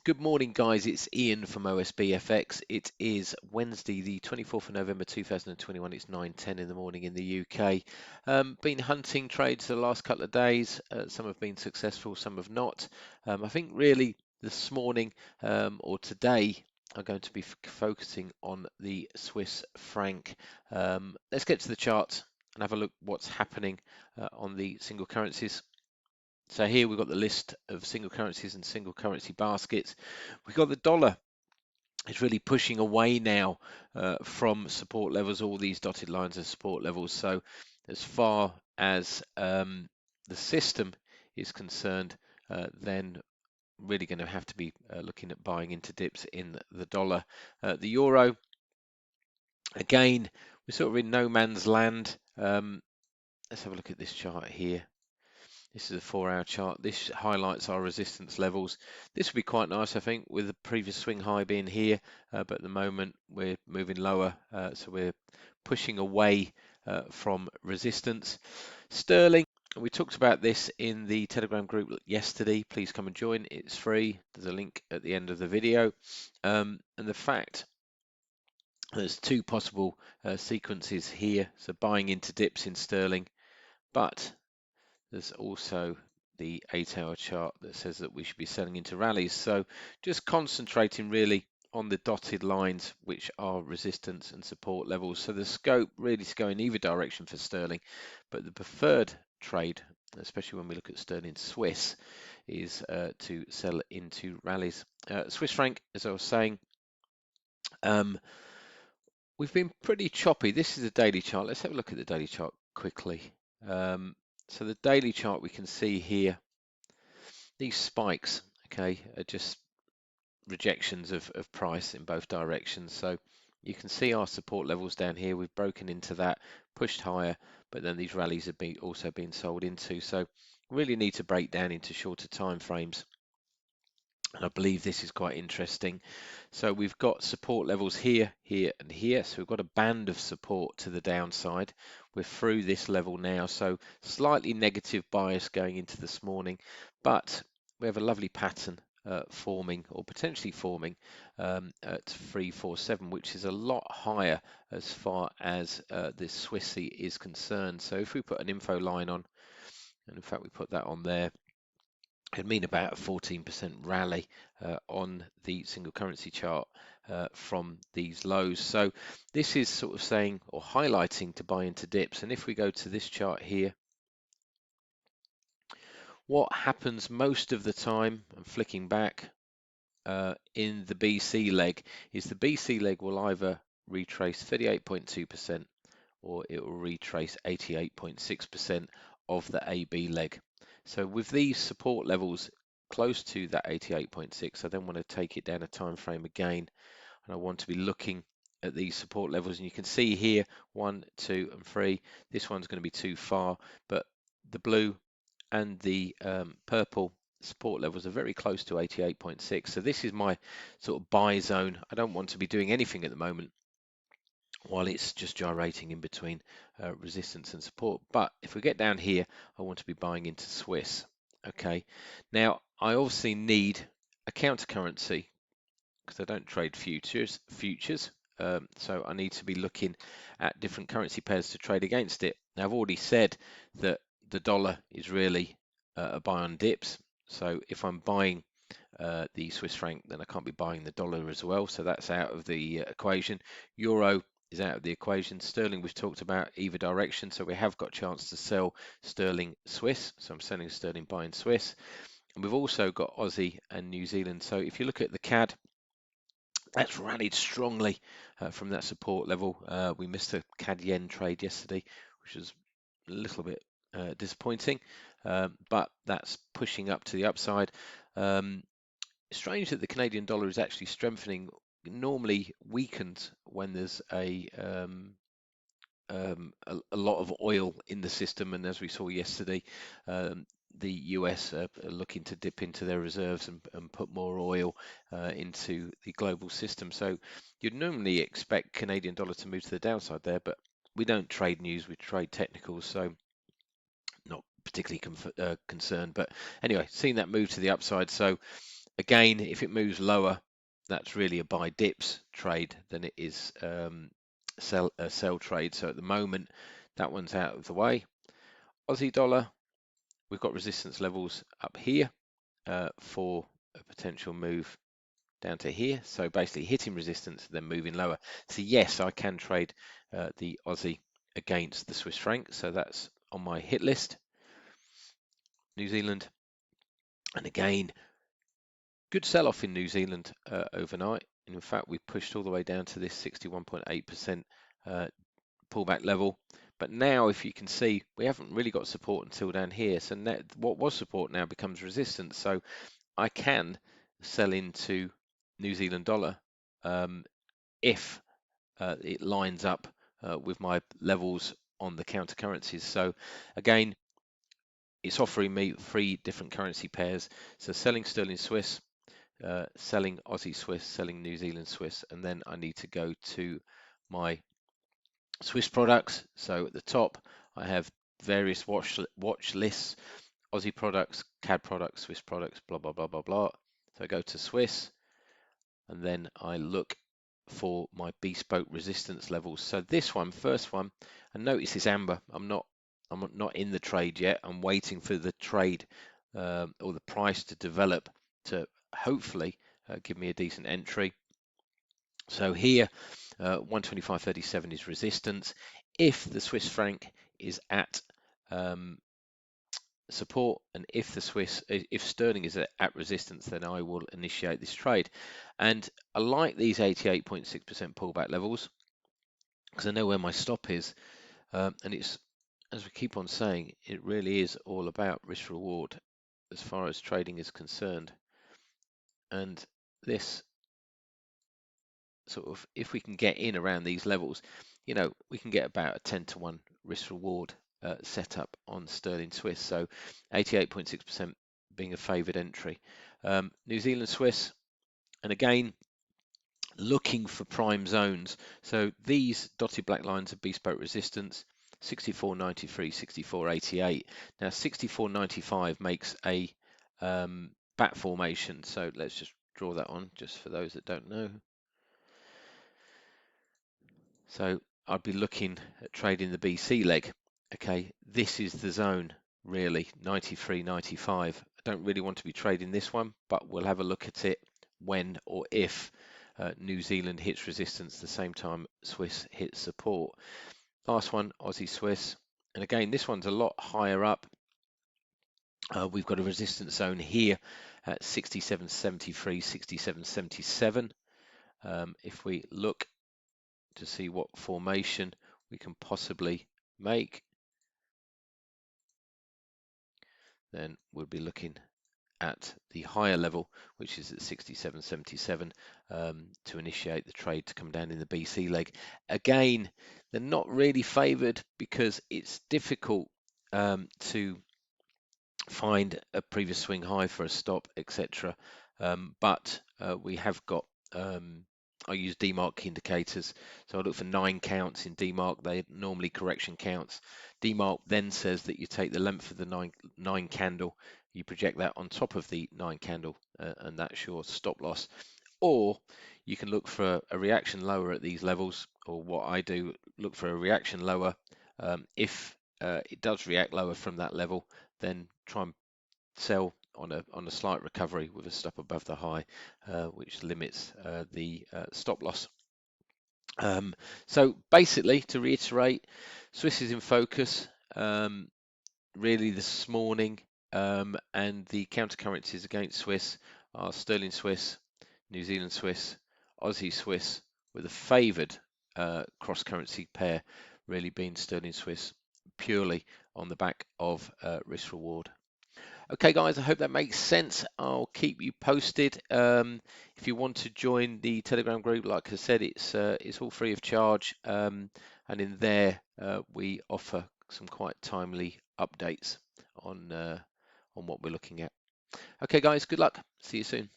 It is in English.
Good morning, guys. It's Ian from OSBFX. It is Wednesday, the 24th of November 2021. It's 9:10 in the morning in the UK. Been hunting trades the last couple of days. Some have been successful, some have not. I think really this morning or today, I'm going to be focusing on the Swiss franc. Let's get to the chart and have a look what's happening on the single currencies. So here we've got the list of single currencies and single currency baskets. We've got the dollar. It's really pushing away now from support levels. All these dotted lines are support levels. So as far as the system is concerned, then really going to have to be looking at buying into dips in the dollar. The euro, again, we're sort of in no man's land. Let's have a look at this chart here. This is a 4-hour chart. This highlights our resistance levels. This would be quite nice, I think, with the previous swing high being here, but at the moment we're moving lower, so we're pushing away from resistance. Sterling, we talked about this in the Telegram group yesterday. Please come and join. It's free. There's a link at the end of the video. And the fact there's two possible sequences here, so buying into dips in sterling, but there's also the 8-hour chart that says that we should be selling into rallies. So just concentrating really on the dotted lines, which are resistance and support levels. So the scope really to go in either direction for sterling, but the preferred trade, especially when we look at sterling Swiss, is to sell into rallies. Swiss franc, as I was saying, we've been pretty choppy. This is a daily chart. Let's have a look at the daily chart quickly. So the daily chart, we can see here, these spikes, okay, are just rejections of price in both directions. So you can see our support levels down here. We've broken into that, pushed higher, but then these rallies have also been sold into. So really need to break down into shorter time frames. And I believe this is quite interesting. So we've got support levels here, here, and here. So we've got a band of support to the downside. We're through this level now. So slightly negative bias going into this morning, but we have a lovely pattern forming or potentially forming at 347, which is a lot higher as far as this Swissy is concerned. So if we put an info line on, and in fact we put that on there, it'd mean about a 14% rally on the single currency chart from these lows. So this is sort of saying or highlighting to buy into dips. And if we go to this chart here, what happens most of the time, I'm flicking back, in the BC leg is the BC leg will either retrace 38.2% or it will retrace 88.6% of the AB leg. So with these support levels close to that 88.6, I then want to take it down a time frame again, and I want to be looking at these support levels. And you can see here 1, 2, and 3. This one's going to be too far, but the blue and the purple support levels are very close to 88.6. So this is my sort of buy zone. I don't want to be doing anything at the moment while it's just gyrating in between resistance and support. But if we get down here, I want to be buying into Swiss. Okay, now I obviously need a counter currency because I don't trade futures. So I need to be looking at different currency pairs to trade against it. Now I've already said that the dollar is really a buy on dips. So if I'm buying the Swiss franc, then I can't be buying the dollar as well. So that's out of the equation. Euro is out of the equation. Sterling we've talked about either direction, so we have got a chance to sell sterling Swiss. So I'm selling sterling, buying Swiss. And we've also got Aussie and New Zealand. So if you look at the CAD, that's rallied strongly from that support level. We missed a CAD yen trade yesterday, which was a little bit disappointing, but that's pushing up to the upside. Strange that the Canadian dollar is actually strengthening. Normally weakens when there's a lot of oil in the system, and as we saw yesterday, the US are looking to dip into their reserves and put more oil into the global system. So you'd normally expect Canadian dollar to move to the downside there, but we don't trade news, we trade technicals, so not particularly concerned. But anyway, seeing that move to the upside. So Again, if it moves lower, that's really a buy dips trade than it is a sell trade. So at the moment, that one's out of the way. Aussie dollar, we've got resistance levels up here for a potential move down to here. So basically hitting resistance, then moving lower. So yes, I can trade the Aussie against the Swiss franc. So that's on my hit list. New Zealand, and again, good sell-off in New Zealand overnight. And in fact, we pushed all the way down to this 61.8% pullback level. But now, if you can see, we haven't really got support until down here. So now, what was support now becomes resistance. So I can sell into New Zealand dollar if it lines up with my levels on the counter currencies. So again, it's offering me 3 different currency pairs. So selling sterling Swiss, selling Aussie Swiss, selling New Zealand Swiss, and then I need to go to my Swiss products. So at the top, I have various watch lists, Aussie products, CAD products, Swiss products, blah, blah, blah, blah, blah. So I go to Swiss, and then I look for my bespoke resistance levels. So this one, first one, and notice it's amber. I'm not in the trade yet. I'm waiting for the trade or the price to develop to hopefully give me a decent entry. So here, 125.37 is resistance. If the Swiss franc is at support, and if sterling is at resistance, then I will initiate this trade. And I like these 88.6% pullback levels because I know where my stop is, and it's, as we keep on saying, it really is all about risk reward as far as trading is concerned. And this sort of, if we can get in around these levels, you know, we can get about a 10 to 1 risk reward set up on sterling Swiss. So 88.6% being a favored entry. New Zealand Swiss, and again, looking for prime zones. So these dotted black lines are bespoke resistance, 64.93, 64.88. Now 64.95 makes a bat formation. So let's just draw that on just for those that don't know. So I'd be looking at trading the BC leg. Okay, this is the zone really, 93, 95. I don't really want to be trading this one, but we'll have a look at it when or if New Zealand hits resistance the same time Swiss hits support. Last one, Aussie Swiss. And again, this one's a lot higher up. We've got a resistance zone here at 67.73, 67.77. If we look to see what formation we can possibly make, then we'll be looking at the higher level, which is at 67.77, to initiate the trade to come down in the BC leg. Again, they're not really favored because it's difficult to find a previous swing high for a stop, etc. But we have got I use DMARC indicators, so I look for 9 counts in DMARC. They normally correction counts. DMARC then says that you take the length of the nine candle, you project that on top of the 9 candle, and that's your stop loss. Or you can look for a reaction lower at these levels, or what I do, look for a reaction lower. If it does react lower from that level, then try and sell on a slight recovery with a stop above the high, which limits the stop loss. So basically, to reiterate, Swiss is in focus really this morning, and the counter currencies against Swiss are sterling Swiss, New Zealand Swiss, Aussie Swiss, with a favoured cross currency pair really being sterling Swiss, purely on the back of risk reward. Okay, guys, I hope that makes sense. I'll keep you posted. If you want to join the Telegram group, like I said, it's all free of charge, and in there we offer some quite timely updates on what we're looking at. Okay, guys, good luck. See you soon.